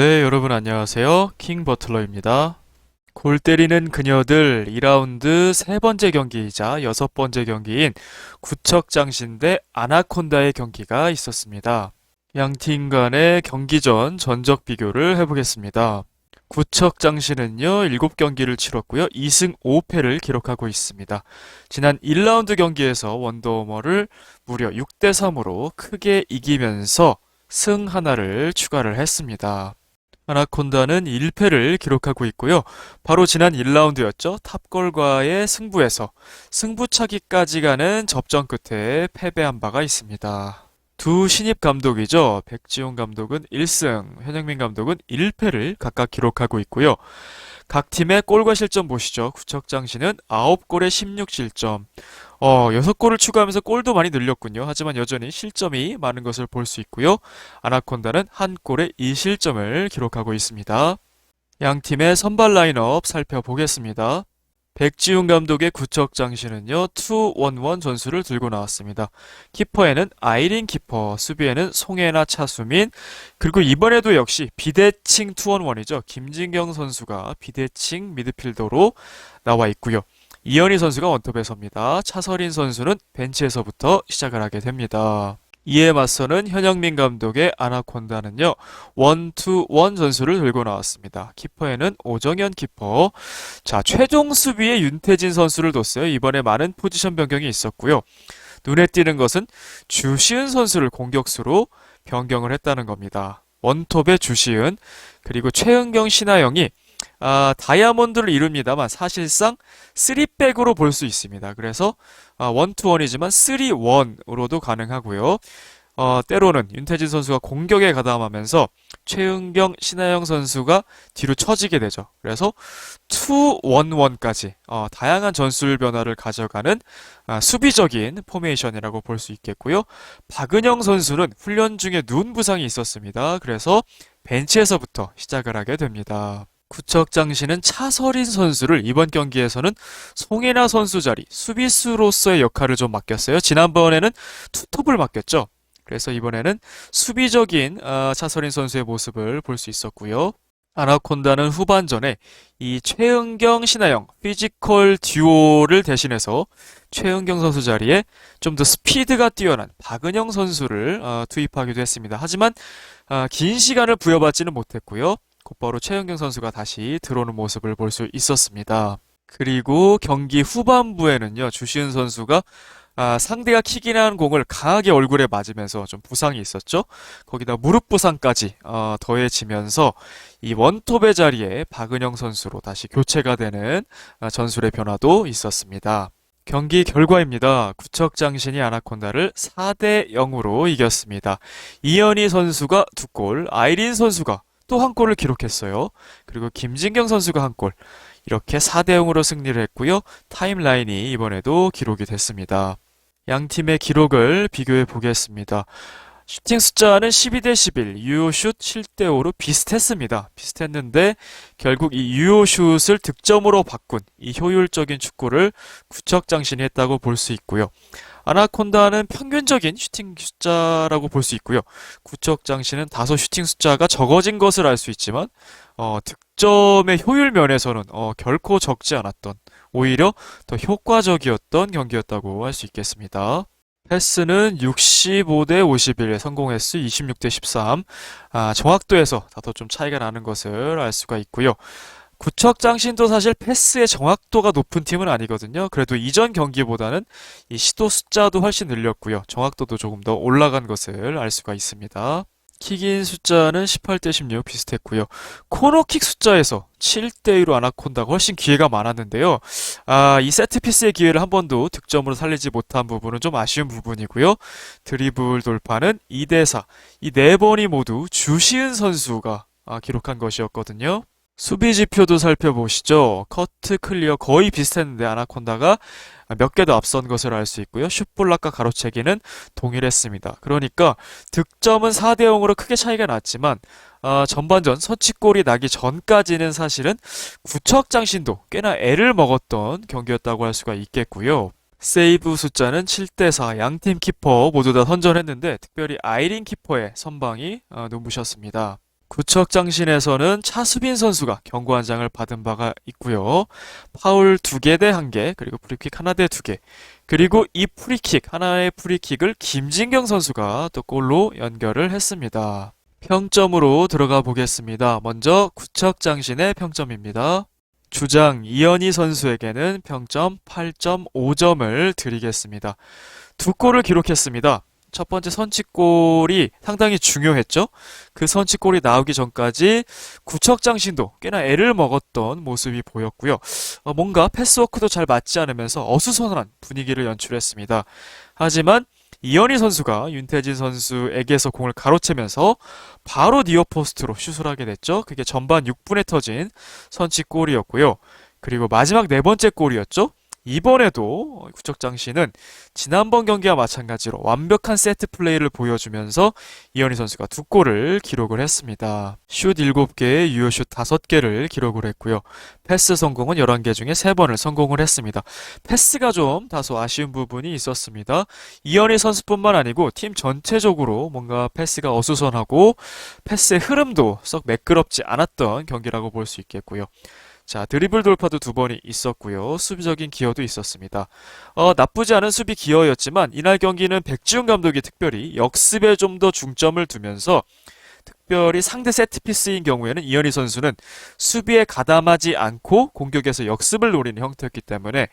네, 여러분 안녕하세요. 킹 버틀러입니다. 골 때리는 그녀들 2라운드 세 번째 경기이자 여섯 번째 경기인 구척장신 대 아나콘다의 경기가 있었습니다. 양 팀 간의 경기 전 전적 비교를 해보겠습니다. 구척장신은요, 7경기를 치렀고요. 2승 5패를 기록하고 있습니다. 지난 1라운드 경기에서 원더우머를 무려 6대 3으로 크게 이기면서 승 하나를 추가를 했습니다. 아나콘다는 1패를 기록하고 있고요. 바로 지난 1라운드였죠. 탑골과의 승부에서 승부차기까지 가는 접전 끝에 패배한 바가 있습니다. 두 신입 감독이죠. 백지용 감독은 1승, 현영민 감독은 1패를 각각 기록하고 있고요. 각 팀의 골과 실점 보시죠. 구척장신은 9골에 16실점. 6골을 추가하면서 골도 많이 늘렸군요. 하지만 여전히 실점이 많은 것을 볼 수 있고요. 아나콘다는 1골에 2실점을 기록하고 있습니다. 양 팀의 선발 라인업 살펴보겠습니다. 백지훈 감독의 구척장신은요, 2-1-1 전술을 들고 나왔습니다. 키퍼에는 아이린 키퍼, 수비에는 송혜나 차수민, 그리고 이번에도 역시 비대칭 2-1-1이죠. 김진경 선수가 비대칭 미드필더로 나와 있고요. 이현희 선수가 원톱에 섭니다. 차서린 선수는 벤치에서부터 시작을 하게 됩니다. 이에 맞서는 현영민 감독의 아나콘다는요, 1-2-1 전술을 들고 나왔습니다. 키퍼에는 오정현 키퍼. 자, 최종 수비에 윤태진 선수를 뒀어요. 이번에 많은 포지션 변경이 있었고요. 눈에 띄는 것은 주시은 선수를 공격수로 변경을 했다는 겁니다. 원톱의 주시은, 그리고 최은경 신하영이 다이아몬드를 이룹니다만 사실상 3백으로 볼 수 있습니다. 그래서 1-2-1이지만 3-1으로도 가능하고요. 때로는 윤태진 선수가 공격에 가담하면서 최은경, 신하영 선수가 뒤로 처지게 되죠. 그래서 2-1-1까지 다양한 전술 변화를 가져가는 수비적인 포메이션이라고 볼 수 있겠고요. 박은영 선수는 훈련 중에 눈 부상이 있었습니다. 그래서 벤치에서부터 시작을 하게 됩니다. 구척장신은 차서린 선수를 이번 경기에서는 송혜나 선수 자리 수비수로서의 역할을 좀 맡겼어요. 지난번에는 투톱을 맡겼죠. 그래서 이번에는 수비적인 차서린 선수의 모습을 볼 수 있었고요. 아나콘다는 후반전에 이 최은경, 신하영 피지컬 듀오를 대신해서 최은경 선수 자리에 좀 더 스피드가 뛰어난 박은영 선수를 투입하기도 했습니다. 하지만 긴 시간을 부여받지는 못했고요. 곧바로 최은경 선수가 다시 들어오는 모습을 볼 수 있었습니다. 그리고 경기 후반부에는요, 주시은 선수가 상대가 킥인 한 공을 강하게 얼굴에 맞으면서 좀 부상이 있었죠. 거기다 무릎 부상까지 더해지면서 이 원톱의 자리에 박은영 선수로 다시 교체가 되는 전술의 변화도 있었습니다. 경기 결과입니다. 구척장신이 아나콘다를 4대 0으로 이겼습니다. 이현희 선수가 2골, 아이린 선수가 또 한 골을 기록했어요. 그리고 김진경 선수가 한 골. 이렇게 4대 0으로 승리를 했고요. 타임라인이 이번에도 기록이 됐습니다. 양 팀의 기록을 비교해 보겠습니다. 슈팅 숫자는 12대 11, 유효슛 7대 5로 비슷했습니다. 비슷했는데 결국 이 유효슛을 득점으로 바꾼 이 효율적인 축구를 구척장신이 했다고 볼 수 있고요. 아나콘다는 평균적인 슈팅 숫자라고 볼 수 있고요. 구척장신은 다소 슈팅 숫자가 적어진 것을 알 수 있지만 득점의 효율 면에서는 결코 적지 않았던, 오히려 더 효과적이었던 경기였다고 할 수 있겠습니다. 패스는 65대 51, 성공 횟수 26대 13. 정확도에서 다소 좀 차이가 나는 것을 알 수가 있고요. 구척장신도 사실 패스의 정확도가 높은 팀은 아니거든요. 그래도 이전 경기보다는 이 시도 숫자도 훨씬 늘렸고요. 정확도도 조금 더 올라간 것을 알 수가 있습니다. 킥인 숫자는 18대 16 비슷했고요. 코너킥 숫자에서 7대 2로 아나콘다가 훨씬 기회가 많았는데요. 이 세트피스의 기회를 한 번도 득점으로 살리지 못한 부분은 좀 아쉬운 부분이고요. 드리블 돌파는 2대 4. 이 네 번이 모두 주시은 선수가 기록한 것이었거든요. 수비 지표도 살펴보시죠. 커트 클리어 거의 비슷했는데 아나콘다가 몇 개 더 앞선 것을 알 수 있고요. 슛블락과 가로채기는 동일했습니다. 그러니까 득점은 4대 0으로 크게 차이가 났지만 전반전 선취골이 나기 전까지는 사실은 구척장신도 꽤나 애를 먹었던 경기였다고 할 수가 있겠고요. 세이브 숫자는 7대 4, 양팀 키퍼 모두 다 선전했는데 특별히 아이린 키퍼의 선방이 눈부셨습니다. 구척장신에서는 차수빈 선수가 경고 한 장을 받은 바가 있고요. 파울 2개 대 1개, 그리고 프리킥 하나 대 2개. 그리고 이 프리킥, 하나의 프리킥을 김진경 선수가 또 골로 연결을 했습니다. 평점으로 들어가 보겠습니다. 먼저 구척장신의 평점입니다. 주장 이현희 선수에게는 평점 8.5점을 드리겠습니다. 2골을 기록했습니다. 첫 번째 선취골이 상당히 중요했죠. 그 선취골이 나오기 전까지 구척장신도 꽤나 애를 먹었던 모습이 보였고요. 뭔가 패스워크도 잘 맞지 않으면서 어수선한 분위기를 연출했습니다. 하지만 이현희 선수가 윤태진 선수에게서 공을 가로채면서 바로 니어포스트로 슛을 하게 됐죠. 그게 전반 6분에 터진 선취골이었고요. 그리고 마지막 네 번째 골이었죠. 이번에도 구척장신은 지난번 경기와 마찬가지로 완벽한 세트 플레이를 보여주면서 이현희 선수가 2골을 기록을 했습니다. 슛 7개, 유효슛 5개를 기록을 했고요. 패스 성공은 11개 중에 3번을 성공을 했습니다. 패스가 좀 다소 아쉬운 부분이 있었습니다. 이현희 선수뿐만 아니고 팀 전체적으로 뭔가 패스가 어수선하고 패스의 흐름도 썩 매끄럽지 않았던 경기라고 볼 수 있겠고요. 자, 드리블 돌파도 2번이 있었고요. 수비적인 기여도 있었습니다. 나쁘지 않은 수비 기여였지만 이날 경기는 백지훈 감독이 특별히 역습에 좀 더 중점을 두면서 특별히 상대 세트피스인 경우에는 이현희 선수는 수비에 가담하지 않고 공격에서 역습을 노리는 형태였기 때문에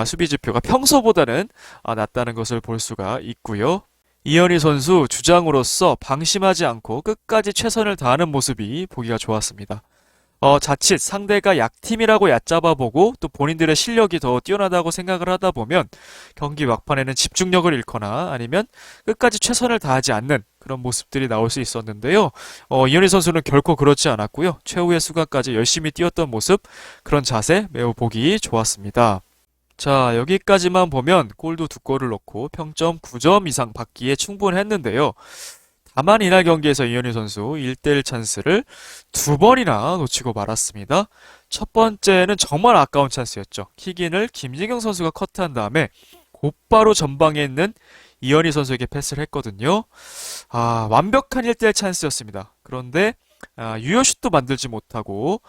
수비 지표가 평소보다는 낮다는 것을 볼 수가 있고요. 이현희 선수 주장으로서 방심하지 않고 끝까지 최선을 다하는 모습이 보기가 좋았습니다. 자칫 상대가 약팀이라고 얕잡아보고 또 본인들의 실력이 더 뛰어나다고 생각을 하다 보면 경기 막판에는 집중력을 잃거나 아니면 끝까지 최선을 다하지 않는 그런 모습들이 나올 수 있었는데요. 이현희 선수는 결코 그렇지 않았고요. 최후의 순간까지 열심히 뛰었던 모습, 그런 자세 매우 보기 좋았습니다. 자, 여기까지만 보면 골도 2골을 넣고 평점 9점 이상 받기에 충분했는데요. 다만 이날 경기에서 이현희 선수 1대1 찬스를 2번이나 놓치고 말았습니다. 첫 번째는 정말 아까운 찬스였죠. 킥인을 김진경 선수가 커트한 다음에 곧바로 전방에 있는 이현희 선수에게 패스를 했거든요. 완벽한 1대1 찬스였습니다. 그런데 유효슛도 만들지 못하고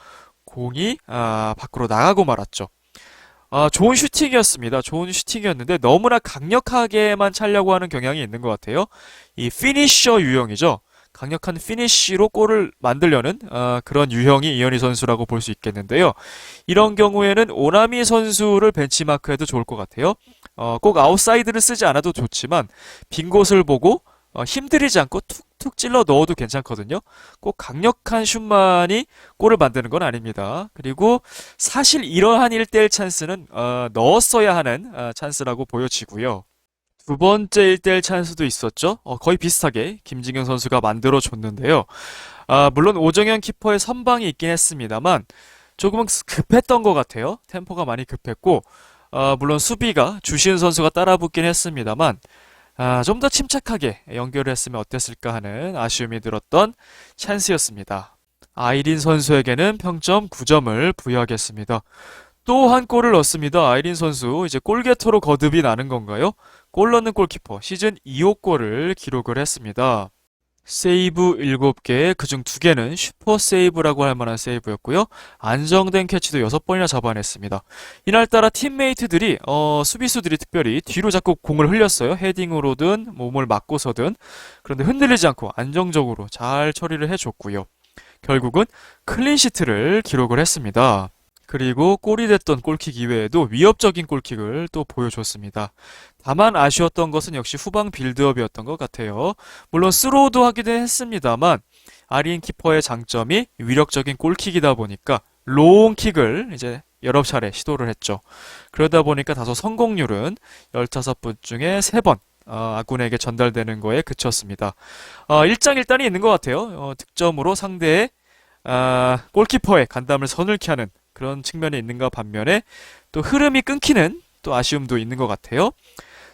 공이 밖으로 나가고 말았죠. 좋은 슈팅이었습니다. 좋은 슈팅이었는데 너무나 강력하게만 차려고 하는 경향이 있는 것 같아요. 이 피니셔 유형이죠. 강력한 피니쉬로 골을 만들려는 그런 유형이 이현희 선수라고 볼 수 있겠는데요. 이런 경우에는 오나미 선수를 벤치마크해도 좋을 것 같아요. 꼭 아웃사이드를 쓰지 않아도 좋지만 빈 곳을 보고 힘들이지 않고 툭툭 찔러 넣어도 괜찮거든요. 꼭 강력한 슛만이 골을 만드는 건 아닙니다. 그리고 사실 이러한 1대1 찬스는 넣었어야 하는 찬스라고 보여지고요. 두 번째 1대1 찬스도 있었죠. 거의 비슷하게 김진경 선수가 만들어줬는데요. 물론 오정현 키퍼의 선방이 있긴 했습니다만 조금은 급했던 것 같아요. 템포가 많이 급했고 물론 수비가 주시은 선수가 따라붙긴 했습니다만 좀 더 침착하게 연결을 했으면 어땠을까 하는 아쉬움이 들었던 찬스였습니다. 아이린 선수에게는 평점 9점을 부여하겠습니다. 또 한 골을 넣었습니다. 아이린 선수 이제 골게터로 거듭이 나는 건가요? 골 넣는 골키퍼 시즌 2호 골을 기록을 했습니다. 세이브 7개, 그중 2개는 슈퍼 세이브라고 할 만한 세이브였고요. 안정된 캐치도 6번이나 잡아냈습니다. 이날따라 팀메이트들이, 수비수들이 특별히 뒤로 자꾸 공을 흘렸어요. 헤딩으로든 몸을 맞고서든. 그런데 흔들리지 않고 안정적으로 잘 처리를 해줬고요. 결국은 클린시트를 기록을 했습니다. 그리고 골이 됐던 골킥 이외에도 위협적인 골킥을 또 보여줬습니다. 다만 아쉬웠던 것은 역시 후방 빌드업이었던 것 같아요. 물론 스로우도 하기도 했습니다만 아린 키퍼의 장점이 위력적인 골킥이다 보니까 롱킥을 이제 여러 차례 시도를 했죠. 그러다 보니까 다소 성공률은 15분 중에 3번 아군에게 전달되는 거에 그쳤습니다. 일장일단이 있는 것 같아요. 득점으로 상대의 골키퍼의 간담을 서늘케 하는 그런 측면이 있는가 반면에 또 흐름이 끊기는 또 아쉬움도 있는 것 같아요.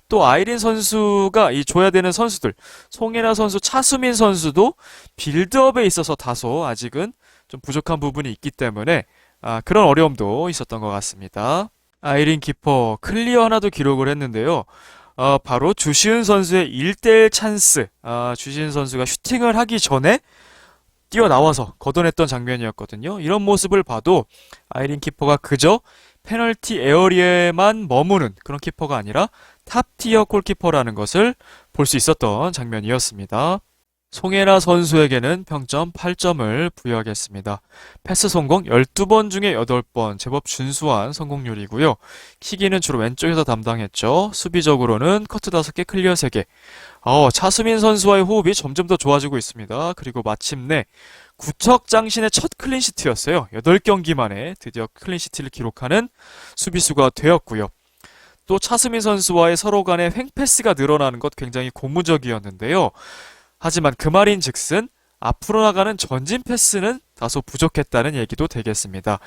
또 아이린 선수가 이 줘야 되는 선수들, 송혜나 선수, 차수민 선수도 빌드업에 있어서 다소 아직은 좀 부족한 부분이 있기 때문에 그런 어려움도 있었던 것 같습니다. 아이린 키퍼 클리어 하나도 기록을 했는데요. 바로 주시은 선수의 1대1 찬스, 주시은 선수가 슈팅을 하기 전에 뛰어나와서 걷어냈던 장면이었거든요. 이런 모습을 봐도 아이린 키퍼가 그저 페널티 에어리에만 머무는 그런 키퍼가 아니라 탑티어 골키퍼라는 것을 볼 수 있었던 장면이었습니다. 송혜나 선수에게는 평점 8점을 부여하겠습니다. 패스 성공 12번 중에 8번, 제법 준수한 성공률이고요. 킥인은 주로 왼쪽에서 담당했죠. 수비적으로는 커트 5개, 클리어 3개. 차수민 선수와의 호흡이 점점 더 좋아지고 있습니다. 그리고 마침내 구척장신의 첫 클린시트였어요. 8경기 만에 드디어 클린시트를 기록하는 수비수가 되었고요. 또 차수민 선수와의 서로 간의 횡패스가 늘어나는 것 굉장히 고무적이었는데요. 하지만 그 말인즉슨 앞으로 나가는 전진 패스는 다소 부족했다는 얘기도 되겠습니다.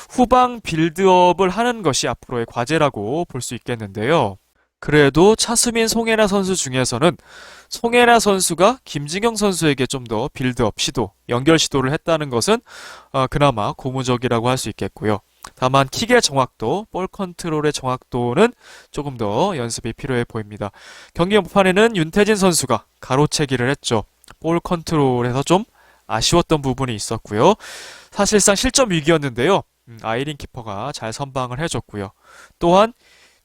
후방 빌드업을 하는 것이 앞으로의 과제라고 볼 수 있겠는데요. 그래도 차수민, 송혜나 선수 중에서는 송혜나 선수가 김진경 선수에게 좀 더 빌드업 시도, 연결 시도를 했다는 것은 그나마 고무적이라고 할 수 있겠고요. 다만 킥의 정확도, 볼 컨트롤의 정확도는 조금 더 연습이 필요해 보입니다. 경기 막판에는 윤태진 선수가 가로채기를 했죠. 볼 컨트롤에서 좀 아쉬웠던 부분이 있었고요. 사실상 실점 위기였는데요. 아이린 키퍼가 잘 선방을 해줬고요. 또한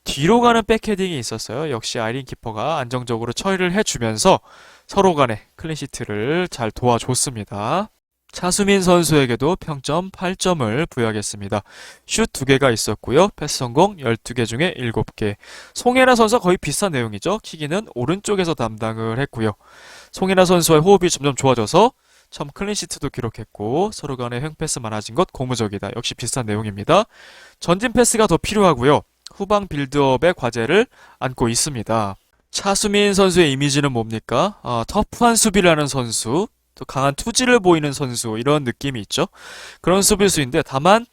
뒤로 가는 백헤딩이 있었어요. 역시 아이린 키퍼가 안정적으로 처리를 해주면서 서로 간의 클린시트를 잘 도와줬습니다. 차수민 선수에게도 평점 8점을 부여하겠습니다. 슛 2개가 있었고요. 패스 성공 12개 중에 7개. 송혜나 선수와 거의 비슷한 내용이죠. 킥인은 오른쪽에서 담당을 했고요. 송혜나 선수와의 호흡이 점점 좋아져서 처음 클린시트도 기록했고 서로 간의 횡패스 많아진 것 고무적이다. 역시 비슷한 내용입니다. 전진 패스가 더 필요하고요. 후방 빌드업의 과제를 안고 있습니다. 차수민 선수의 이미지는 뭡니까? 터프한 수비를 하는 선수, 또 강한 투지를 보이는 선수, 이런 느낌이 있죠. 그런 수비수인데 다만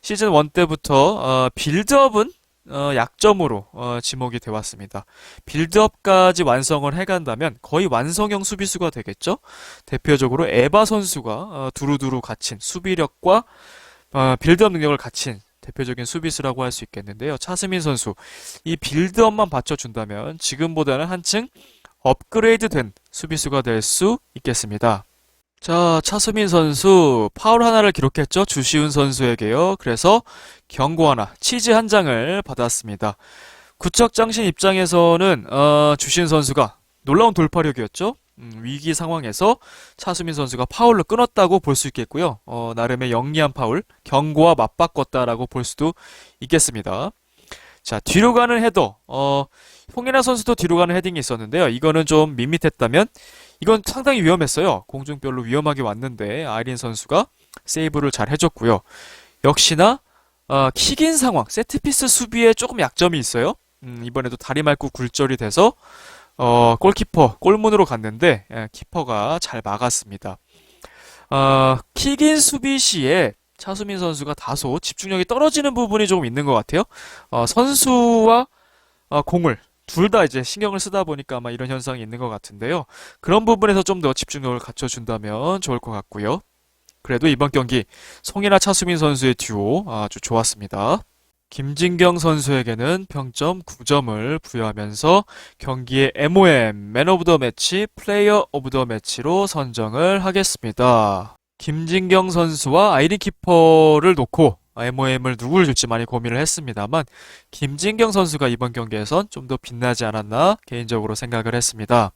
시즌 1 때부터 빌드업은 약점으로 지목이 되어 왔습니다. 빌드업까지 완성을 해간다면 거의 완성형 수비수가 되겠죠. 대표적으로 에바 선수가 두루두루 갖춘 수비력과 빌드업 능력을 갖춘 대표적인 수비수라고 할 수 있겠는데요. 차수민 선수, 이 빌드업만 받쳐준다면 지금보다는 한층 업그레이드된 수비수가 될 수 있겠습니다. 자, 차수민 선수 파울 하나를 기록했죠. 주시훈 선수에게요. 그래서 경고 하나, 치즈 한 장을 받았습니다. 구척장신 입장에서는 주시훈 선수가 놀라운 돌파력이었죠. 위기 상황에서 차수민 선수가 파울로 끊었다고 볼 수 있겠고요. 나름의 영리한 파울, 경고와 맞바꿨다라고 볼 수도 있겠습니다. 자, 뒤로 가는 헤더. 홍예나 선수도 뒤로 가는 헤딩이 있었는데요. 이거는 좀 밋밋했다면 이건 상당히 위험했어요. 공중별로 위험하게 왔는데 아이린 선수가 세이브를 잘 해줬고요. 역시나 킥인 상황, 세트피스 수비에 조금 약점이 있어요. 이번에도 다리 말고 굴절이 돼서 골키퍼 골문으로 갔는데 키퍼가 잘 막았습니다. 킥인 수비 시에 차수민 선수가 다소 집중력이 떨어지는 부분이 조금 있는 것 같아요. 선수와 공을 둘 다 이제 신경을 쓰다 보니까 아마 이런 현상이 있는 것 같은데요. 그런 부분에서 좀 더 집중력을 갖춰준다면 좋을 것 같고요. 그래도 이번 경기 송혜나 차수민 선수의 듀오 아주 좋았습니다. 김진경 선수에게는 평점 9점을 부여하면서 경기의 MOM, 맨 오브 더 매치, 플레이어 오브 더 매치로 선정을 하겠습니다. 김진경 선수와 아이린 키퍼를 놓고 MOM을 누굴 줄지 많이 고민을 했습니다만 김진경 선수가 이번 경기에선 좀 더 빛나지 않았나 개인적으로 생각을 했습니다.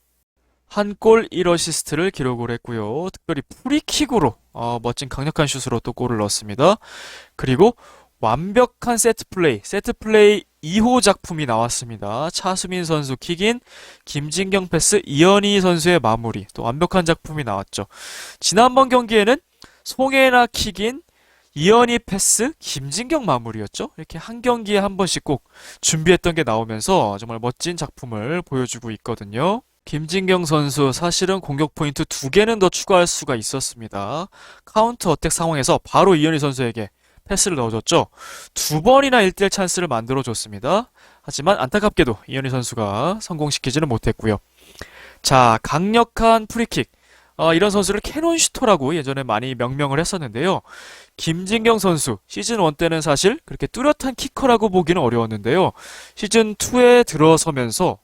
한 골 1어시스트를 기록을 했고요. 특별히 프리킥으로 멋진 강력한 슛으로 또 골을 넣었습니다. 그리고 완벽한 세트플레이 2호 작품이 나왔습니다. 차수민 선수 킥인, 김진경 패스, 이현희 선수의 마무리, 또 완벽한 작품이 나왔죠. 지난번 경기에는 송혜나 킥인, 이현희 패스, 김진경 마무리였죠. 이렇게 한 경기에 한 번씩 꼭 준비했던 게 나오면서 정말 멋진 작품을 보여주고 있거든요. 김진경 선수 사실은 공격 포인트 2개는 더 추가할 수가 있었습니다. 카운터 어택 상황에서 바로 이현희 선수에게 패스를 넣어줬죠. 2번이나 1대1 찬스를 만들어줬습니다. 하지만 안타깝게도 이현희 선수가 성공시키지는 못했고요. 자, 강력한 프리킥. 이런 선수를 캐논 슈터라고 예전에 많이 명명을 했었는데요. 김진경 선수 시즌 1 때는 사실 그렇게 뚜렷한 키커라고 보기는 어려웠는데요. 시즌 2에 들어서면서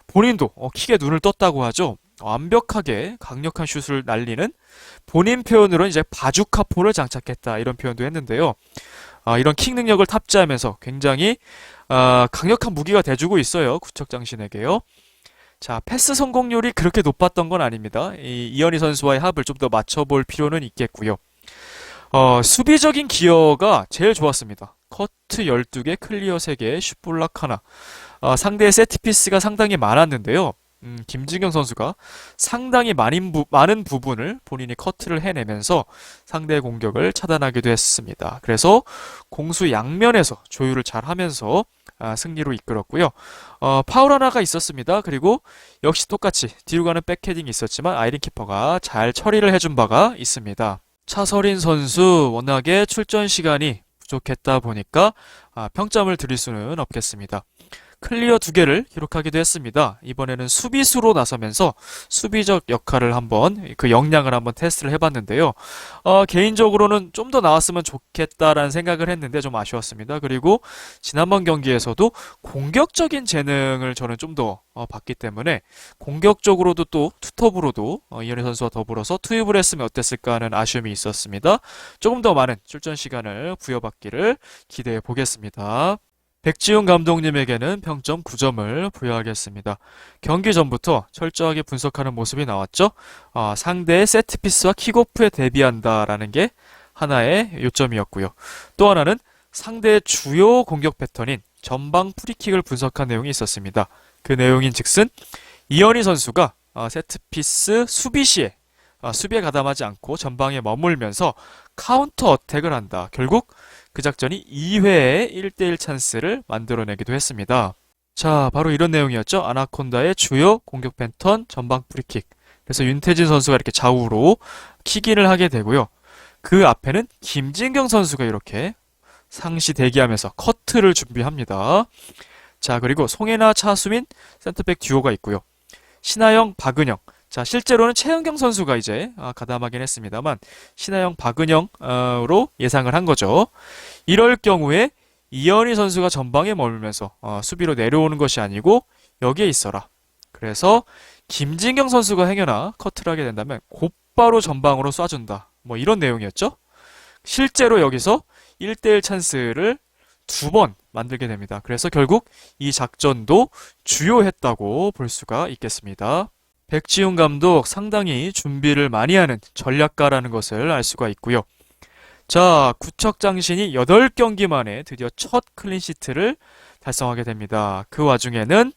본인도 킥에 눈을 떴다고 하죠. 완벽하게 강력한 슛을 날리는 본인 표현으로는 이제 바주카포를 장착했다 이런 표현도 했는데요. 이런 킥 능력을 탑재하면서 굉장히 강력한 무기가 돼주고 있어요. 구척장신에게요. 자, 패스 성공률이 그렇게 높았던 건 아닙니다. 이현희 선수와의 합을 좀 더 맞춰볼 필요는 있겠고요. 수비적인 기여가 제일 좋았습니다. 커트 12개, 클리어 3개, 슛블락 하나. 상대의 세트피스가 상당히 많았는데요. 김진경 선수가 상당히 많은 부분을 본인이 커트를 해내면서 상대의 공격을 차단하기도 했습니다. 그래서 공수 양면에서 조율을 잘 하면서 승리로 이끌었고요. 파울 하나가 있었습니다. 그리고 역시 똑같이 뒤로 가는 백헤딩이 있었지만 아이린 키퍼가 잘 처리를 해준 바가 있습니다. 차서린 선수 워낙에 출전 시간이 부족했다 보니까 평점을 드릴 수는 없겠습니다. 클리어 2개를 기록하기도 했습니다. 이번에는 수비수로 나서면서 수비적 역할을 한번 그 역량을 한번 테스트를 해봤는데요. 개인적으로는 좀 더 나왔으면 좋겠다라는 생각을 했는데 좀 아쉬웠습니다. 그리고 지난번 경기에서도 공격적인 재능을 저는 좀 더 봤기 때문에 공격적으로도 또 투톱으로도 이현희 선수와 더불어서 투입을 했으면 어땠을까 하는 아쉬움이 있었습니다. 조금 더 많은 출전 시간을 부여받기를 기대해 보겠습니다. 백지훈 감독님에게는 평점 9점을 부여하겠습니다. 경기 전부터 철저하게 분석하는 모습이 나왔죠. 상대의 세트피스와 킥오프에 대비한다라는 게 하나의 요점이었고요. 또 하나는 상대의 주요 공격 패턴인 전방 프리킥을 분석한 내용이 있었습니다. 그 내용인 즉슨 이현희 선수가 세트피스 수비 시에 수비에 가담하지 않고 전방에 머물면서 카운터 어택을 한다. 결국 그 작전이 2회에 1대1 찬스를 만들어내기도 했습니다. 자, 바로 이런 내용이었죠. 아나콘다의 주요 공격 패턴 전방 프리킥. 그래서 윤태진 선수가 이렇게 좌우로 킥인을 하게 되고요. 그 앞에는 김진경 선수가 이렇게 상시 대기하면서 커트를 준비합니다. 자, 그리고 송혜나 차수민 센터백 듀오가 있고요. 신하영, 박은영. 자, 실제로는 최은경 선수가 이제 가담하긴 했습니다만 신하영, 박은영으로 예상을 한 거죠. 이럴 경우에 이현희 선수가 전방에 머물면서 수비로 내려오는 것이 아니고 여기에 있어라. 그래서 김진경 선수가 행여나 커트를 하게 된다면 곧바로 전방으로 쏴준다. 뭐 이런 내용이었죠. 실제로 여기서 1대1 찬스를 2번 만들게 됩니다. 그래서 결국 이 작전도 주요했다고 볼 수가 있겠습니다. 백지훈 감독 상당히 준비를 많이 하는 전략가라는 것을 알 수가 있고요. 자, 구척장신이 8경기 만에 드디어 첫 클린시트를 달성하게 됩니다. 그 와중에는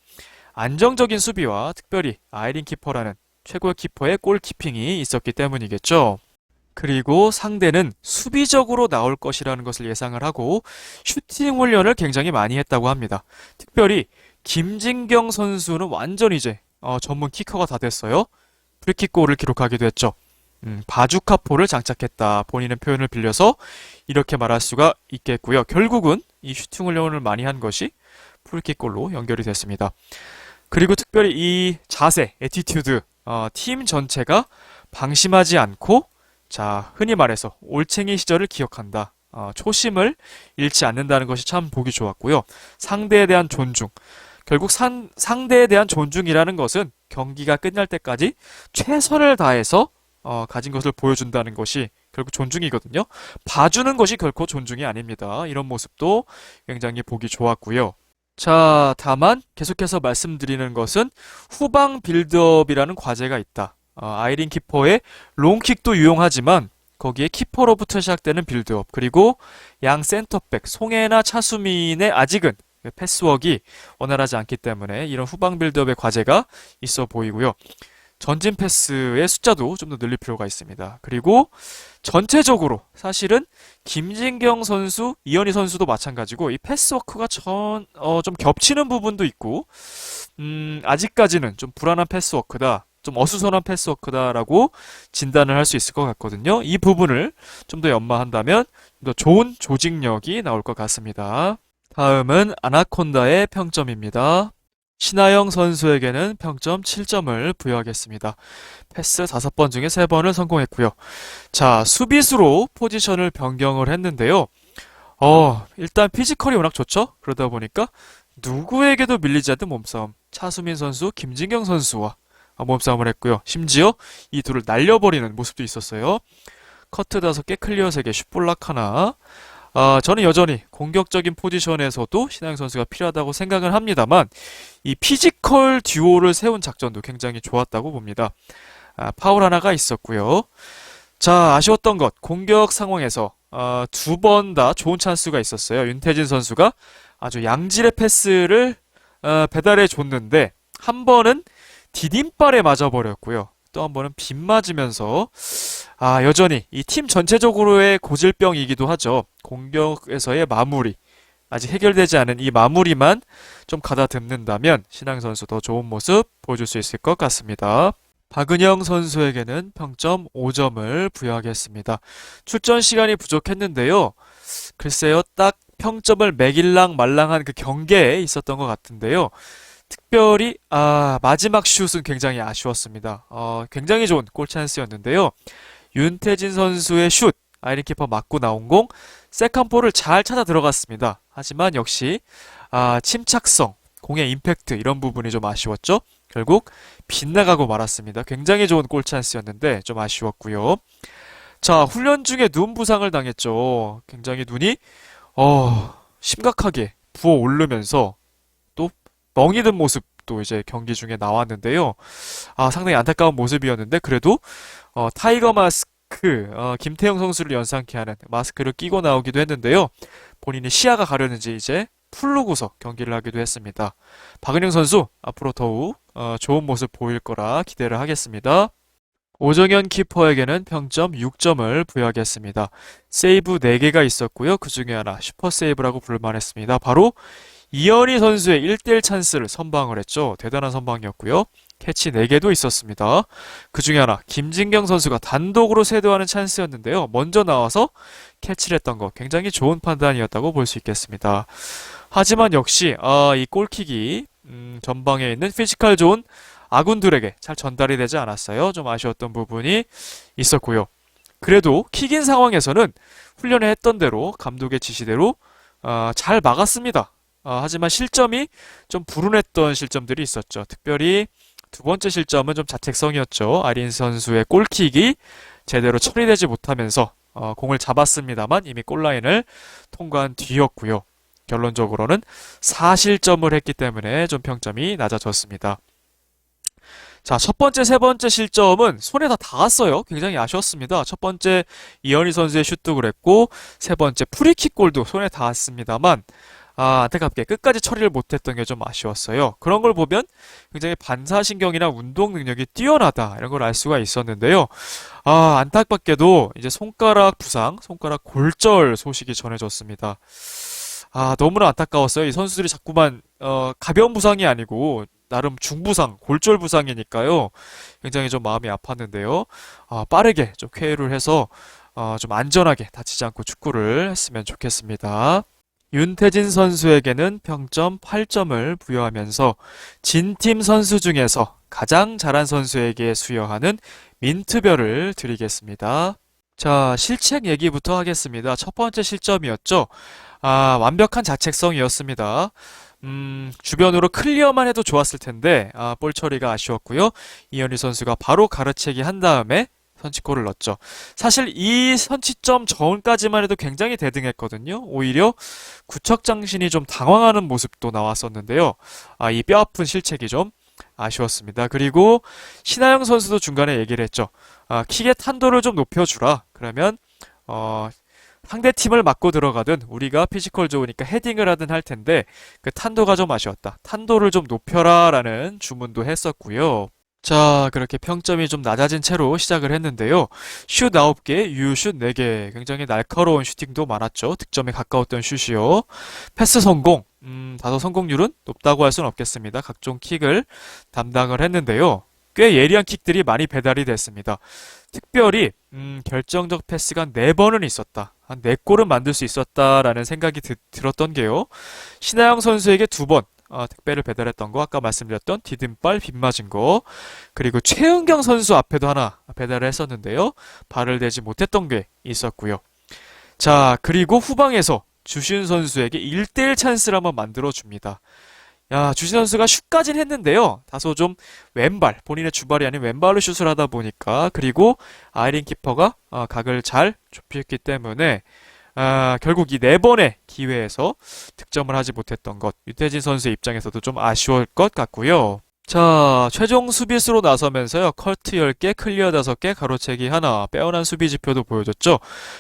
안정적인 수비와 특별히 아이린 키퍼라는 최고의 키퍼의 골키핑이 있었기 때문이겠죠. 그리고 상대는 수비적으로 나올 것이라는 것을 예상을 하고 슈팅 훈련을 굉장히 많이 했다고 합니다. 특별히 김진경 선수는 완전 이제 전문 키커가 다 됐어요. 프리킥골을 기록하기도 했죠. 바주카포를 장착했다. 본인의 표현을 빌려서 이렇게 말할 수가 있겠고요. 결국은 이 슈팅 훈련을 많이 한 것이 프리킥골로 연결이 됐습니다. 그리고 특별히 이 자세, 애티튜드, 팀 전체가 방심하지 않고 자, 흔히 말해서 올챙이 시절을 기억한다. 초심을 잃지 않는다는 것이 참 보기 좋았고요. 상대에 대한 존중. 결국 상대에 대한 존중이라는 것은 경기가 끝날 때까지 최선을 다해서 가진 것을 보여준다는 것이 결국 존중이거든요. 봐주는 것이 결코 존중이 아닙니다. 이런 모습도 굉장히 보기 좋았고요. 자, 다만 계속해서 말씀드리는 것은 후방 빌드업이라는 과제가 있다. 아이린 키퍼의 롱킥도 유용하지만 거기에 키퍼로부터 시작되는 빌드업 그리고 양 센터백 송혜나 차수민의 아직은 패스워크가 원활하지 않기 때문에 이런 후방 빌드업의 과제가 있어 보이고요. 전진 패스의 숫자도 좀 더 늘릴 필요가 있습니다. 그리고 전체적으로 사실은 김진경 선수, 이현희 선수도 마찬가지고 이 패스워크가 좀 겹치는 부분도 있고 아직까지는 좀 불안한 패스워크다. 좀 어수선한 패스워크다라고 진단을 할 수 있을 것 같거든요. 이 부분을 좀 더 연마한다면 더 좋은 조직력이 나올 것 같습니다. 다음은 아나콘다의 평점입니다. 신하영 선수에게는 평점 7점을 부여하겠습니다. 패스 5번 중에 3번을 성공했고요. 자, 수비수로 포지션을 변경을 했는데요. 일단 피지컬이 워낙 좋죠? 그러다 보니까 누구에게도 밀리지 않는 몸싸움. 차수민 선수, 김진경 선수와 몸싸움을 했고요. 심지어 이 둘을 날려버리는 모습도 있었어요. 커트 5개, 클리어 3개, 슛블락 하나. 저는 여전히 공격적인 포지션에서도 신하영 선수가 필요하다고 생각을 합니다만 이 피지컬 듀오를 세운 작전도 굉장히 좋았다고 봅니다. 파울 하나가 있었고요. 자, 아쉬웠던 것, 공격 상황에서 2번 다 좋은 찬스가 있었어요. 윤태진 선수가 아주 양질의 패스를 배달해 줬는데 한 번은 디딤발에 맞아버렸고요. 또 한 번은 빗 맞으면서 여전히 이 팀 전체적으로의 고질병이기도 하죠. 공격에서의 마무리. 아직 해결되지 않은 이 마무리만 좀 가다듬는다면 신앙 선수 더 좋은 모습 보여줄 수 있을 것 같습니다. 박은영 선수에게는 평점 5점을 부여하겠습니다. 출전 시간이 부족했는데요. 글쎄요, 딱 평점을 매길랑 말랑한 그 경계에 있었던 것 같은데요. 특별히 마지막 슛은 굉장히 아쉬웠습니다. 굉장히 좋은 골 찬스였는데요. 윤태진 선수의 슛, 아이린키퍼 맞고 나온 공, 세컨볼을 잘 찾아 들어갔습니다. 하지만 역시 침착성, 공의 임팩트 이런 부분이 좀 아쉬웠죠. 결국 빗나가고 말았습니다. 굉장히 좋은 골 찬스였는데 좀 아쉬웠고요. 자, 훈련 중에 눈 부상을 당했죠. 굉장히 눈이 심각하게 부어오르면서 또 멍이 든 모습도 이제 경기 중에 나왔는데요. 상당히 안타까운 모습이었는데 그래도 타이거 마스크 김태형 선수를 연상케 하는 마스크를 끼고 나오기도 했는데요. 본인이 시야가 가렸는지 이제 풀르고서 경기를 하기도 했습니다. 박은영 선수 앞으로 더욱 좋은 모습 보일 거라 기대를 하겠습니다. 오정현 키퍼에게는 평점 6점을 부여하겠습니다. 세이브 4개가 있었고요. 그 중에 하나 슈퍼 세이브라고 부를만했습니다. 바로 이현희 선수의 1대1 찬스를 선방을 했죠. 대단한 선방이었고요. 캐치 4개도 있었습니다. 그 중에 하나 김진경 선수가 단독으로 세도하는 찬스였는데요. 먼저 나와서 캐치를 했던 거 굉장히 좋은 판단이었다고 볼 수 있겠습니다. 하지만 역시 이 골킥이 전방에 있는 피지컬 좋은 아군들에게 잘 전달이 되지 않았어요. 좀 아쉬웠던 부분이 있었고요. 그래도 킥인 상황에서는 훈련을 했던 대로 감독의 지시대로 잘 막았습니다. 하지만 실점이 좀 불운했던 실점들이 있었죠. 특별히 두 번째 실점은 좀 자책성이었죠. 아린 선수의 골킥이 제대로 처리되지 못하면서 공을 잡았습니다만 이미 골라인을 통과한 뒤였고요. 결론적으로는 4실점을 했기 때문에 좀 평점이 낮아졌습니다. 자, 첫 번째, 세 번째 실점은 손에 다 닿았어요. 굉장히 아쉬웠습니다. 첫 번째 이현희 선수의 슛도 그랬고 세 번째 프리킥 골도 손에 닿았습니다만 안타깝게 끝까지 처리를 못했던 게 좀 아쉬웠어요. 그런 걸 보면 굉장히 반사신경이나 운동 능력이 뛰어나다 이런 걸 알 수가 있었는데요. 안타깝게도 이제 손가락 부상, 손가락 골절 소식이 전해졌습니다. 너무나 안타까웠어요. 이 선수들이 자꾸만 가벼운 부상이 아니고 나름 중부상, 골절 부상이니까요. 굉장히 좀 마음이 아팠는데요. 빠르게 좀 쾌유를 해서 좀 안전하게 다치지 않고 축구를 했으면 좋겠습니다. 윤태진 선수에게는 평점 8점을 부여하면서 진팀 선수 중에서 가장 잘한 선수에게 수여하는 민트별을 드리겠습니다. 자, 실책 얘기부터 하겠습니다. 첫 번째 실점이었죠. 완벽한 자책성이었습니다. 주변으로 클리어만 해도 좋았을 텐데, 볼 처리가 아쉬웠고요. 이현희 선수가 바로 가로채기 한 다음에 선취골을 넣었죠. 사실 이 선취점 전까지만 해도 굉장히 대등했거든요. 오히려 구척장신이 좀 당황하는 모습도 나왔었는데요. 이 뼈아픈 실책이 좀 아쉬웠습니다. 그리고 신하영 선수도 중간에 얘기를 했죠. 킥의 탄도를 좀 높여주라. 그러면 상대 팀을 맞고 들어가든 우리가 피지컬 좋으니까 헤딩을 하든 할 텐데 그 탄도가 좀 아쉬웠다. 탄도를 좀 높여라 라는 주문도 했었고요. 자, 그렇게 평점이 좀 낮아진 채로 시작을 했는데요. 슛 9개, 유슛 4개. 굉장히 날카로운 슈팅도 많았죠. 득점에 가까웠던 슛이요. 패스 성공. 다소 성공률은 높다고 할 수는 없겠습니다. 각종 킥을 담당을 했는데요. 꽤 예리한 킥들이 많이 배달이 됐습니다. 특별히 결정적 패스가 4번은 있었다. 한 4골은 만들 수 있었다라는 생각이 들었던 게요. 신하영 선수에게 2번 택배를 배달했던 거, 아까 말씀드렸던 디딤발 빗맞은 거, 그리고 최은경 선수 앞에도 하나 배달을 했었는데요. 발을 대지 못했던 게 있었고요. 자, 그리고 후방에서 주시은 선수에게 1대1 찬스를 한번 만들어줍니다. 야, 주신 선수가 슛까진 했는데요. 다소 좀 왼발, 본인의 주발이 아닌 왼발로 슛을 하다 보니까, 그리고 아이린 키퍼가 각을 잘 좁혔기 때문에 결국 이 네 번의 기회에서 득점을 하지 못했던 것, 유태진 선수의 입장에서도 좀 아쉬울 것 같고요. 자, 최종 수비수로 나서면서요. 컬트 10개, 클리어 5개, 가로채기 하나, 빼어난 수비 지표도 보여줬죠.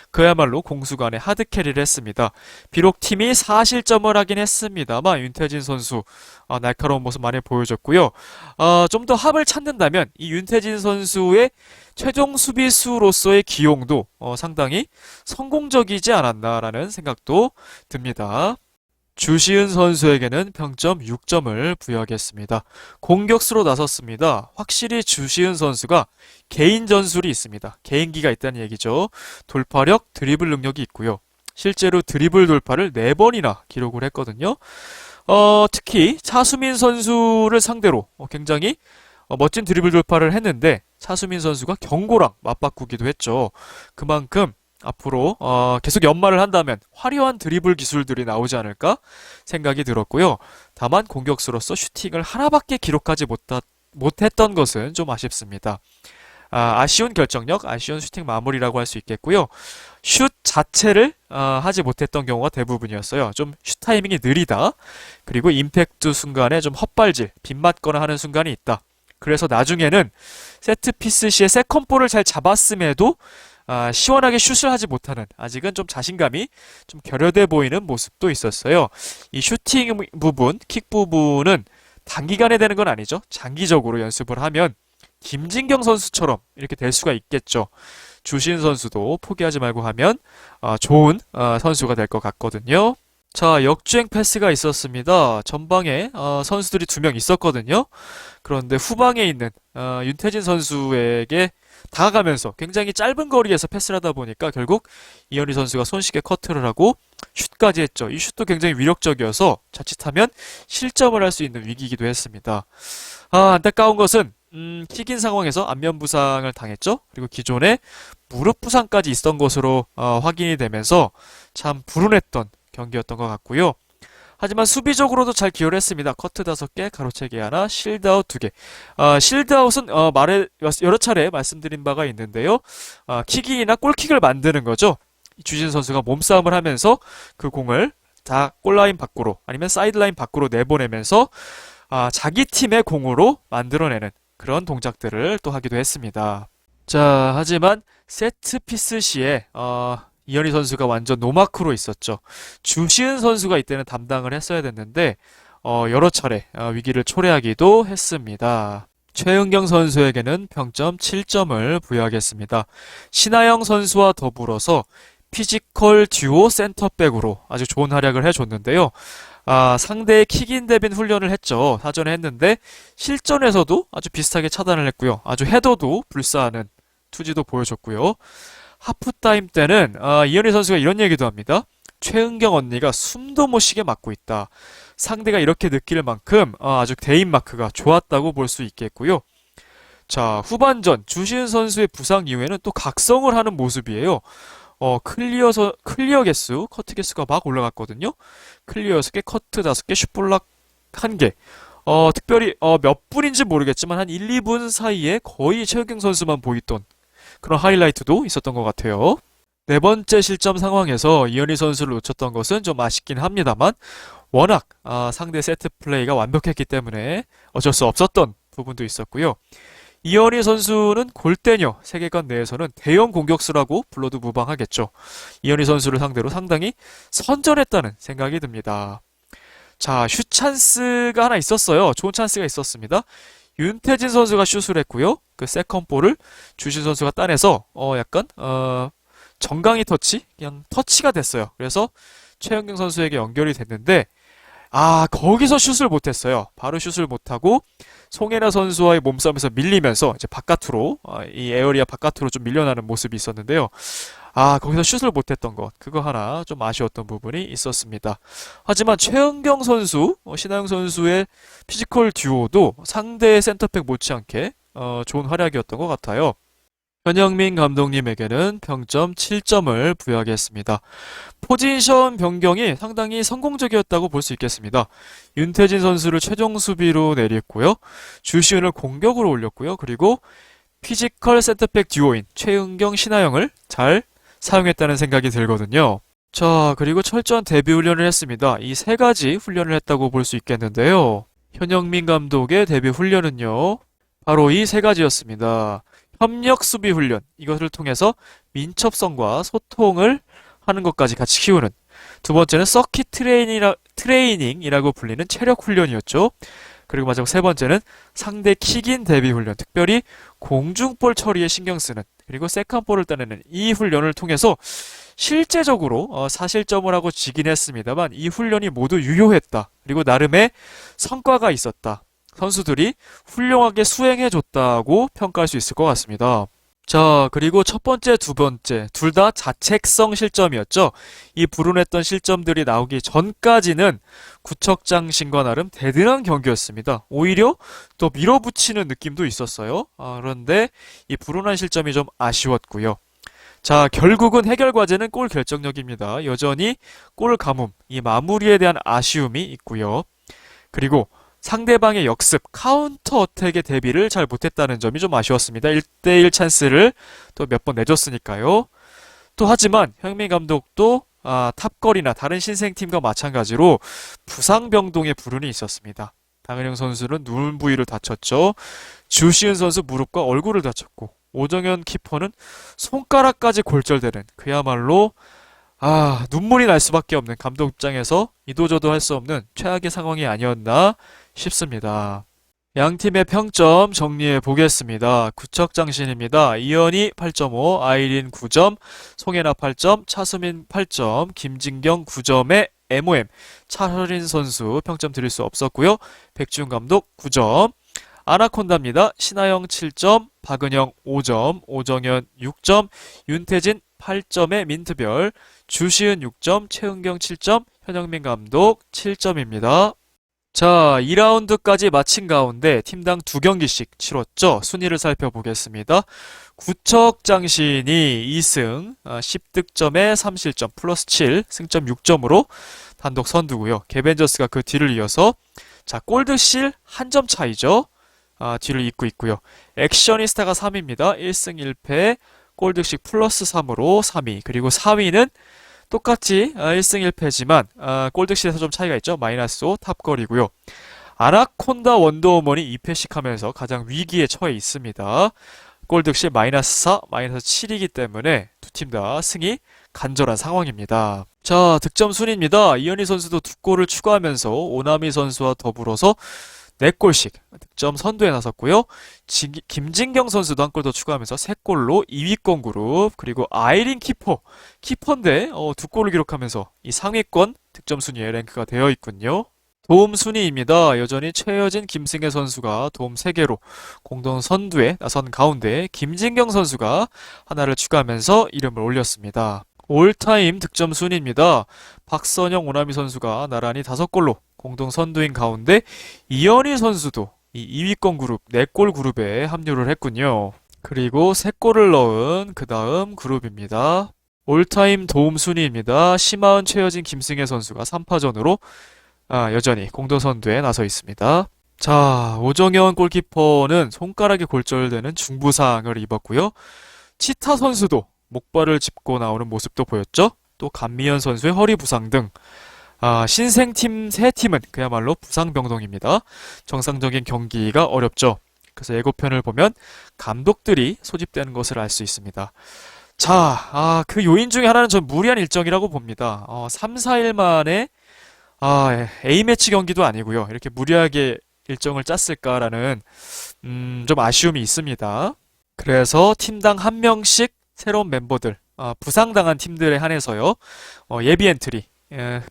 그야말로 공수간의 하드캐리를 했습니다. 비록 팀이 4실점을 하긴 했습니다만 윤태진 선수 날카로운 모습 많이 보여줬고요. 좀 더 합을 찾는다면 이 윤태진 선수의 최종 수비수로서의 기용도 상당히 성공적이지 않았나라는 생각도 듭니다. 주시은 선수에게는 평점 6점을 부여하겠습니다. 공격수로 나섰습니다. 확실히 주시은 선수가 개인 전술이 있습니다. 개인기가 있다는 얘기죠. 돌파력, 드리블 능력이 있고요. 실제로 드리블 돌파를 4번이나 기록을 했거든요. 특히 차수민 선수를 상대로 굉장히 멋진 드리블 돌파를 했는데 차수민 선수가 경고랑 맞바꾸기도 했죠. 그만큼 앞으로 계속 연말을 한다면 화려한 드리블 기술들이 나오지 않을까 생각이 들었고요. 다만 공격수로서 슈팅을 하나밖에 기록하지 못했던 것은 좀 아쉽습니다. 아쉬운 결정력, 아쉬운 슈팅 마무리라고 할 수 있겠고요. 슛 자체를 하지 못했던 경우가 대부분이었어요. 좀 슛 타이밍이 느리다. 그리고 임팩트 순간에 좀 헛발질, 빗맞거나 하는 순간이 있다. 그래서 나중에는 세트피스 시에 세컨볼을 잘 잡았음에도 시원하게 슛을 하지 못하는, 아직은 좀 자신감이 좀 결여돼 보이는 모습도 있었어요. 이 슈팅 부분, 킥 부분은 단기간에 되는 건 아니죠. 장기적으로 연습을 하면 김진경 선수처럼 이렇게 될 수가 있겠죠. 주신 선수도 포기하지 말고 하면 좋은 선수가 될 것 같거든요. 자, 역주행 패스가 있었습니다. 전방에 선수들이 2명 있었거든요. 그런데 후방에 있는 윤태진 선수에게 다가가면서 굉장히 짧은 거리에서 패스를 하다 보니까 결국 이현희 선수가 손쉽게 커트를 하고 슛까지 했죠. 이 슛도 굉장히 위력적이어서 자칫하면 실점을 할 수 있는 위기이기도 했습니다. 안타까운 것은 킥인 상황에서 안면 부상을 당했죠. 그리고 기존에 무릎 부상까지 있었던 것으로 확인이 되면서 참 불운했던 경기였던 것 같고요. 하지만 수비적으로도 잘 기여를 했습니다. 커트 5개, 가로채기 하나, 실드아웃 2개. 실드아웃은 여러 차례 말씀드린 바가 있는데요. 킥이나 골킥을 만드는 거죠. 주진 선수가 몸싸움을 하면서 그 공을 다 골라인 밖으로 아니면 사이드라인 밖으로 내보내면서 자기 팀의 공으로 만들어내는 그런 동작들을 또 하기도 했습니다. 자, 하지만 세트피스 시에 이현희 선수가 완전 노마크로 있었죠. 주시은 선수가 이때는 담당을 했어야 됐는데 여러 차례 위기를 초래하기도 했습니다. 최은경 선수에게는 평점 7점을 부여하겠습니다. 신하영 선수와 더불어서 피지컬 듀오 센터백으로 아주 좋은 활약을 해줬는데요. 상대의 킥인 대빈 훈련을 했죠. 사전에 했는데 실전에서도 아주 비슷하게 차단을 했고요. 아주 헤더도 불사하는 투지도 보여줬고요. 하프타임 때는 이현희 선수가 이런 얘기도 합니다. 최은경 언니가 숨도 못 쉬게 막고 있다. 상대가 이렇게 느낄 만큼 아주 대인 마크가 좋았다고 볼 수 있겠고요. 자, 후반전 주시은 선수의 부상 이후에는 또 각성을 하는 모습이에요. 클리어 개수, 커트 개수가 막 올라갔거든요. 클리어 6개, 커트 5개, 슛블락 1개. 특별히 몇 분인지 모르겠지만 한 1, 2분 사이에 거의 최은경 선수만 보이던 그런 하이라이트도 있었던 것 같아요. 네 번째 실점 상황에서 이현희 선수를 놓쳤던 것은 좀 아쉽긴 합니다만 워낙 상대 세트 플레이가 완벽했기 때문에 어쩔 수 없었던 부분도 있었고요. 이현희 선수는 골대녀 세계관 내에서는 대형 공격수라고 불러도 무방하겠죠. 이현희 선수를 상대로 상당히 선전했다는 생각이 듭니다. 자, 슛 찬스가 하나 있었어요. 좋은 찬스가 있었습니다. 윤태진 선수가 슛을 했고요. 그 세컨볼을 주신 선수가 따내서 약간 정강이 터치? 그냥 터치가 됐어요. 그래서 최영경 선수에게 연결이 됐는데 거기서 슛을 못했어요. 바로 슛을 못하고 송혜나 선수와의 몸싸움에서 밀리면서 이제 바깥으로 이 에어리아 바깥으로 좀 밀려나는 모습이 있었는데요. 거기서 슛을 못했던 것, 그거 하나 좀 아쉬웠던 부분이 있었습니다. 하지만 최은경 선수, 신하영 선수의 피지컬 듀오도 상대 센터백 못지않게 좋은 활약이었던 것 같아요. 현영민 감독님에게는 평점 7점을 부여하겠습니다. 포지션 변경이 상당히 성공적이었다고 볼 수 있겠습니다. 윤태진 선수를 최종 수비로 내렸고요. 주시은을 공격으로 올렸고요. 그리고 피지컬 센터백 듀오인 최은경, 신하영을 잘 사용했다는 생각이 들거든요. 자, 그리고 철저한 대비 훈련을 했습니다. 이 세 가지 훈련을 했다고 볼 수 있겠는데요. 현영민 감독의 데뷔 훈련은요, 바로 이 세 가지였습니다. 협력 수비 훈련, 이것을 통해서 민첩성과 소통을 하는 것까지 같이 키우는. 두 번째는 서킷 트레이닝이라고 불리는 체력 훈련이었죠. 그리고 마지막 세 번째는 상대 킥인 대비 훈련, 특별히 공중볼 처리에 신경 쓰는, 그리고 세컨볼을 따내는 이 훈련을 통해서 실제적으로 사실점을 하고 지긴 했습니다만 이 훈련이 모두 유효했다. 그리고 나름의 성과가 있었다. 선수들이 훌륭하게 수행해줬다고 평가할 수 있을 것 같습니다. 자, 그리고 첫 번째, 두 번째, 둘 다 자책성 실점이었죠. 이 불운했던 실점들이 나오기 전까지는 구척장신과 나름 대등한 경기였습니다. 오히려 또 밀어붙이는 느낌도 있었어요. 그런데 이 불운한 실점이 좀 아쉬웠고요. 자, 결국은 해결 과제는 골 결정력입니다. 여전히 골 가뭄, 이 마무리에 대한 아쉬움이 있고요. 그리고 상대방의 역습, 카운터 어택의 대비를 잘 못했다는 점이 좀 아쉬웠습니다. 1대1 찬스를 또 몇 번 내줬으니까요. 또 하지만 현민 감독도 탑걸이나 다른 신생팀과 마찬가지로 부상병동의 불운이 있었습니다. 강은영 선수는 눈 부위를 다쳤죠. 주시은 선수 무릎과 얼굴을 다쳤고 오정현 키퍼는 손가락까지 골절되는 그야말로 눈물이 날 수밖에 없는 감독 입장에서 이도저도 할 수 없는 최악의 상황이 아니었나 싶습니다. 양 팀의 평점 정리해 보겠습니다. 구척장신입니다. 이현희 8.5, 아이린 9점, 송혜나 8점, 차수민 8점, 김진경 9점에 MOM, 차효린 선수 평점 드릴 수 없었고요. 백지훈 감독 9점, 아나콘다입니다. 신하영 7점, 박은영 5점, 오정현 6점, 윤태진 8점의 민트별, 주시은 6점, 최은경 7점, 현영민 감독 7점입니다. 자, 2라운드까지 마친 가운데 팀당 2경기씩 치렀죠. 순위를 살펴보겠습니다. 구척장신이 2승, 10득점에 3실점, 플러스 7, 승점 6점으로 단독 선두고요. 개벤저스가 그 뒤를 이어서 자, 골드실 1점 차이죠. 뒤를 잇고 있고요. 액셔니스타가 3위입니다. 1승 1패, 골드식 플러스 3으로 3위. 그리고 4위는 똑같이 1승 1패지만 골드실에서 좀 차이가 있죠. 마이너스 5 탑걸이고요. 아나콘다 원더우먼이 2패씩 하면서 가장 위기에 처해 있습니다. 골드실 마이너스 4, 마이너스 7이기 때문에 두 팀 다 승이 간절한 상황입니다. 자, 득점 순입니다. 이현희 선수도 2골을 추가하면서 오나미 선수와 더불어서 4골씩 득점 선두에 나섰고요. 김진경 선수도 한 골 더 추가하면서 3골로 2위권 그룹, 그리고 아이린 키퍼인데 2골을 기록하면서 이 상위권 득점 순위에 랭크가 되어 있군요. 도움 순위입니다. 여전히 최여진, 김승혜 선수가 도움 3개로 공동 선두에 나선 가운데 김진경 선수가 하나를 추가하면서 이름을 올렸습니다. 올타임 득점 순위입니다. 박선영, 오나미 선수가 나란히 5골로 공동 선두인 가운데 이현희 선수도 이 2위권 그룹 4골 그룹에 합류를 했군요. 그리고 3골을 넣은 그 다음 그룹입니다. 올타임 도움 순위입니다. 심하은, 최여진, 김승혜 선수가 3파전으로 여전히 공동 선두에 나서 있습니다. 자, 오정현 골키퍼는 손가락에 골절되는 중부상을 입었고요. 치타 선수도 목발을 짚고 나오는 모습도 보였죠. 또 감미연 선수의 허리 부상 등 신생팀 3팀은 그야말로 부상병동입니다. 정상적인 경기가 어렵죠. 그래서 예고편을 보면 감독들이 소집되는 것을 알 수 있습니다. 자, 그 요인 중에 하나는 전 무리한 일정이라고 봅니다. 3, 4일 만에 A매치 경기도 아니고요. 이렇게 무리하게 일정을 짰을까라는 좀 아쉬움이 있습니다. 그래서 팀당 한 명씩 새로운 멤버들, 부상당한 팀들에 한해서요. 예비 엔트리,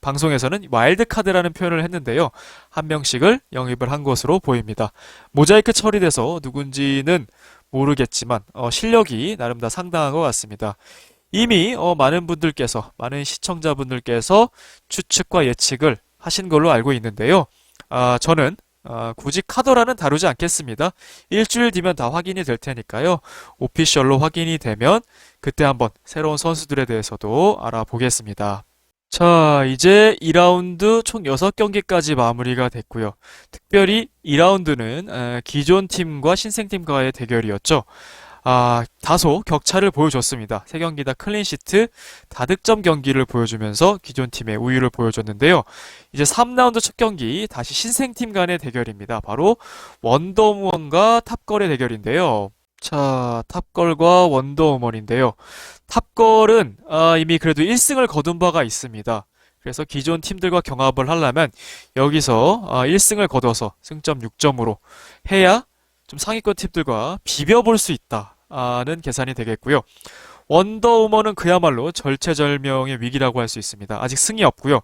방송에서는 와일드카드라는 표현을 했는데요. 한 명씩을 영입을 한 것으로 보입니다. 모자이크 처리돼서 누군지는 모르겠지만 실력이 나름 다 상당한 것 같습니다. 이미 많은 시청자분들께서 추측과 예측을 하신 걸로 알고 있는데요. 저는 굳이 카더라는 다루지 않겠습니다. 일주일 뒤면 다 확인이 될 테니까요. 오피셜로 확인이 되면 그때 한번 새로운 선수들에 대해서도 알아보겠습니다. 자, 이제 2라운드 총 6경기까지 마무리가 됐고요. 특별히 2라운드는 기존 팀과 신생팀과의 대결이었죠. 다소 격차를 보여줬습니다. 3경기 다 클린시트, 다득점 경기를 보여주면서 기존 팀의 우위를 보여줬는데요. 이제 3라운드 첫 경기 다시 신생팀 간의 대결입니다. 바로 원더우먼과 탑걸의 대결인데요. 자, 탑걸과 원더우먼인데요. 탑걸은 이미 그래도 1승을 거둔 바가 있습니다. 그래서 기존 팀들과 경합을 하려면 여기서 1승을 거둬서 승점 6점으로 해야 좀 상위권 팀들과 비벼볼 수 있다는 계산이 되겠고요. 원더우먼은 그야말로 절체절명의 위기라고 할 수 있습니다. 아직 승이 없고요.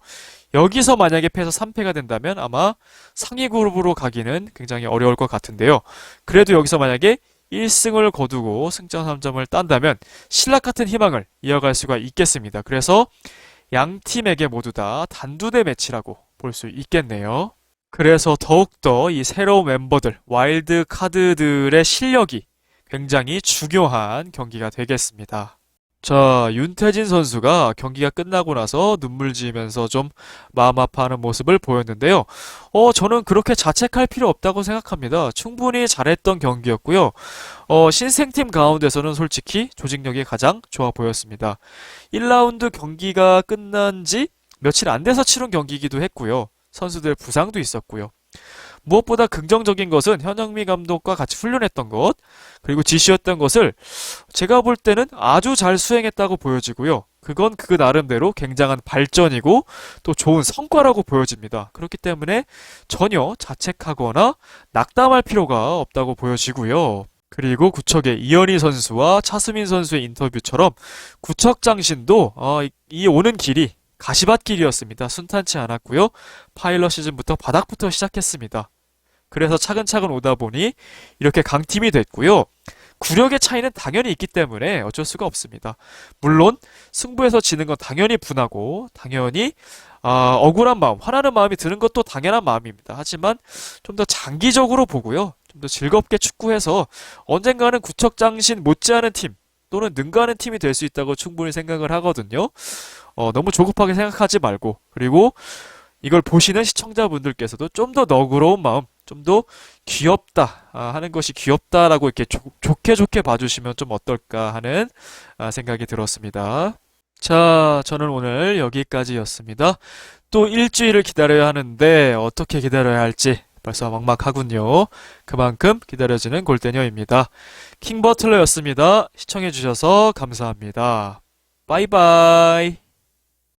여기서 만약에 패해서 3패가 된다면 아마 상위 그룹으로 가기는 굉장히 어려울 것 같은데요. 그래도 여기서 만약에 1승을 거두고 승점 3점을 딴다면 신락 같은 희망을 이어갈 수가 있겠습니다. 그래서 양 팀에게 모두 다 단두대 매치라고 볼 수 있겠네요. 그래서 더욱더 이 새로운 멤버들, 와일드 카드들의 실력이 굉장히 중요한 경기가 되겠습니다. 자, 윤태진 선수가 경기가 끝나고 나서 눈물 지으면서 좀 마음 아파하는 모습을 보였는데요. 저는 그렇게 자책할 필요 없다고 생각합니다. 충분히 잘했던 경기였고요. 신생팀 가운데서는 솔직히 조직력이 가장 좋아 보였습니다. 1라운드 경기가 끝난 지 며칠 안 돼서 치른 경기이기도 했고요. 선수들 부상도 있었고요. 무엇보다 긍정적인 것은 현영미 감독과 같이 훈련했던 것, 그리고 지시했던 것을 제가 볼 때는 아주 잘 수행했다고 보여지고요. 그건 그 나름대로 굉장한 발전이고 또 좋은 성과라고 보여집니다. 그렇기 때문에 전혀 자책하거나 낙담할 필요가 없다고 보여지고요. 그리고 구척의 이현희 선수와 차수민 선수의 인터뷰처럼 구척 장신도 이 오는 길이 가시밭길이었습니다. 순탄치 않았고요. 파일럿 시즌부터 바닥부터 시작했습니다. 그래서 차근차근 오다 보니 이렇게 강팀이 됐고요. 구력의 차이는 당연히 있기 때문에 어쩔 수가 없습니다. 물론 승부에서 지는 건 당연히 분하고 당연히 억울한 마음, 화나는 마음이 드는 것도 당연한 마음입니다. 하지만 좀 더 장기적으로 보고요. 좀 더 즐겁게 축구해서 언젠가는 구척장신 못지않은 팀 또는 능가하는 팀이 될 수 있다고 충분히 생각을 하거든요. 너무 조급하게 생각하지 말고, 그리고 이걸 보시는 시청자분들께서도 좀 더 너그러운 마음, 좀 더 귀엽다 하는 것이 귀엽다라고 이렇게 좋게 봐주시면 좀 어떨까 하는 생각이 들었습니다. 자, 저는 오늘 여기까지였습니다. 또 일주일을 기다려야 하는데 어떻게 기다려야 할지 벌써 막막하군요. 그만큼 기다려지는 골대녀입니다. 킹버틀러였습니다. 시청해주셔서 감사합니다. 바이바이.